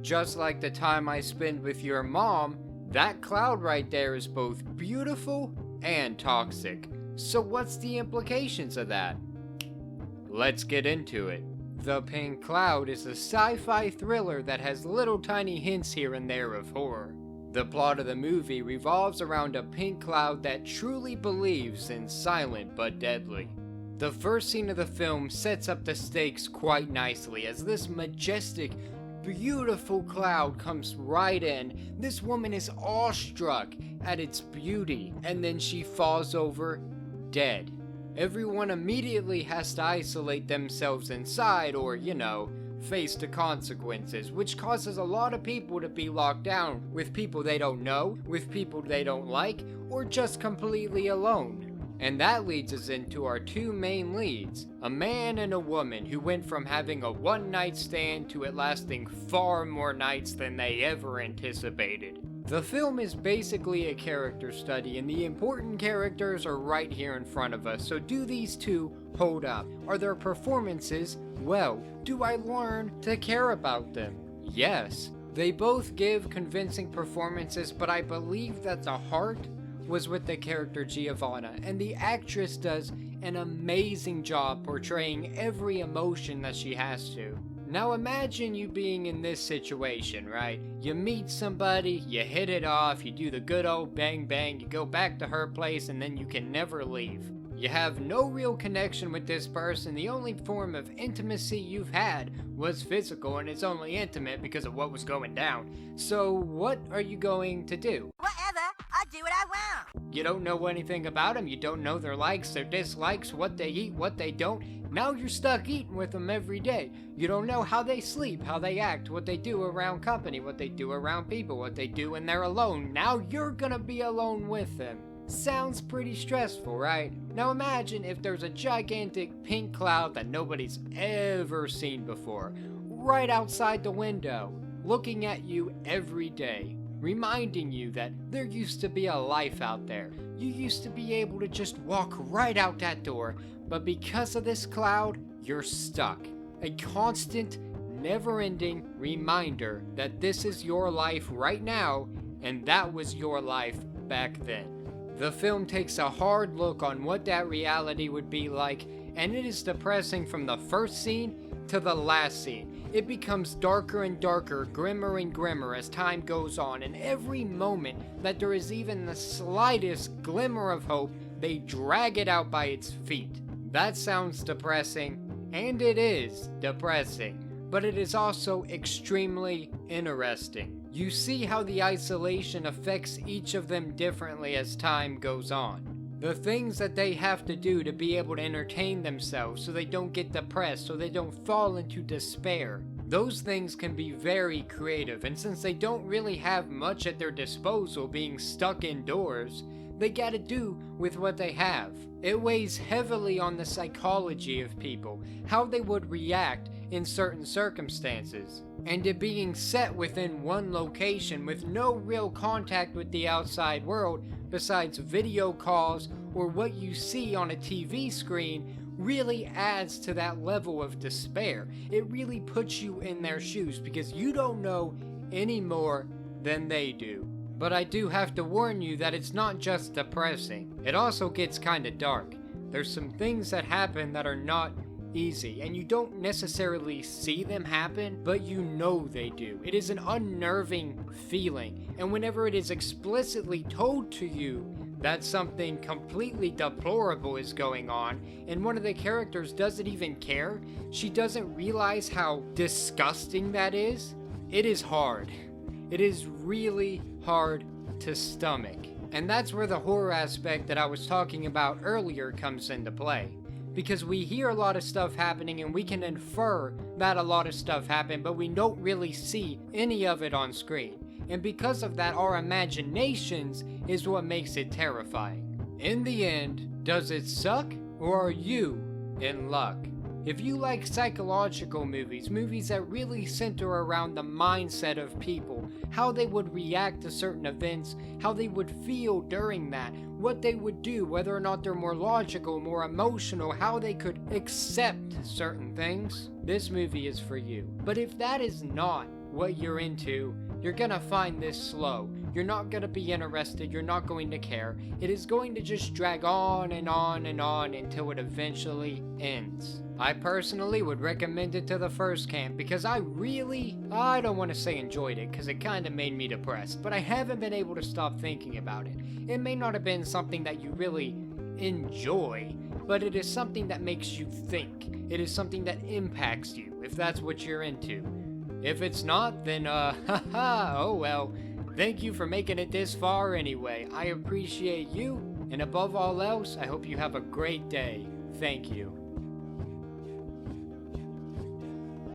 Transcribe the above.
Just like the time I spend with your mom, that cloud right there is both beautiful and toxic. So what's the implications of that? Let's get into it. The Pink Cloud is a sci-fi thriller that has little tiny hints here and there of horror. The plot of the movie revolves around a pink cloud that truly believes in silent but deadly. The first scene of the film sets up the stakes quite nicely as this majestic, beautiful cloud comes right in. This woman is awestruck at its beauty, and then she falls over dead. Everyone immediately has to isolate themselves inside or, face the consequences, which causes a lot of people to be locked down with people they don't know, with people they don't like, or just completely alone. And that leads us into our two main leads, a man and a woman who went from having a one-night stand to it lasting far more nights than they ever anticipated. The film is basically a character study, and the important characters are right here in front of us, so do these two hold up? Are their performances well? Do I learn to care about them? Yes. They both give convincing performances, but I believe that the heart was with the character Giovanna, and the actress does an amazing job portraying every emotion that she has to. Now imagine you being in this situation, right? You meet somebody, you hit it off, you do the good old bang bang, you go back to her place, and then you can never leave. You have no real connection with this person. The only form of intimacy you've had was physical, and it's only intimate because of what was going down. So what are you going to do? Whatever, I'll do what I want. You don't know anything about them, you don't know their likes, their dislikes, what they eat, what they don't. Now you're stuck eating with them every day. You don't know how they sleep, how they act, what they do around company, what they do around people, what they do when they're alone. Now you're gonna be alone with them. Sounds pretty stressful, right? Now imagine if there's a gigantic pink cloud that nobody's ever seen before, right outside the window, looking at you every day, reminding you that there used to be a life out there. You used to be able to just walk right out that door, but because of this cloud, you're stuck. A constant, never-ending reminder that this is your life right now, and that was your life back then. The film takes a hard look on what that reality would be like, and it is depressing from the first scene to the last scene. It becomes darker and darker, grimmer and grimmer as time goes on, and every moment that there is even the slightest glimmer of hope, they drag it out by its feet. That sounds depressing, and it is depressing, but it is also extremely interesting. You see how the isolation affects each of them differently as time goes on. The things that they have to do to be able to entertain themselves so they don't get depressed, so they don't fall into despair. Those things can be very creative, and since they don't really have much at their disposal being stuck indoors, they gotta do with what they have. It weighs heavily on the psychology of people, how they would react in certain circumstances. And it being set within one location with no real contact with the outside world besides video calls or what you see on a TV screen really adds to that level of despair. It really puts you in their shoes because you don't know any more than they do. But I do have to warn you that it's not just depressing. It also gets kinda dark. There's some things that happen that are not easy, and you don't necessarily see them happen, but you know they do. It is an unnerving feeling, and whenever it is explicitly told to you that something completely deplorable is going on, and one of the characters doesn't even care, she doesn't realize how disgusting that is, it is hard. It is really hard to stomach. And that's where the horror aspect that I was talking about earlier comes into play. Because we hear a lot of stuff happening and we can infer that a lot of stuff happened, but we don't really see any of it on screen. And because of that, our imaginations is what makes it terrifying. In the end, does it suck, or are you in luck? If you like psychological movies, movies that really center around the mindset of people, how they would react to certain events, how they would feel during that, what they would do, whether or not they're more logical, more emotional, how they could accept certain things, this movie is for you. But if that is not what you're into, you're gonna find this slow. You're not gonna be interested, you're not going to care. It is going to just drag on and on and on until it eventually ends. I personally would recommend it to the first camp because I don't want to say enjoyed it because it kind of made me depressed, but I haven't been able to stop thinking about it. It may not have been something that you really enjoy, but it is something that makes you think. It is something that impacts you, if that's what you're into. If it's not, then oh well. Thank you for making it this far anyway. I appreciate you, and above all else, I hope you have a great day. Thank you.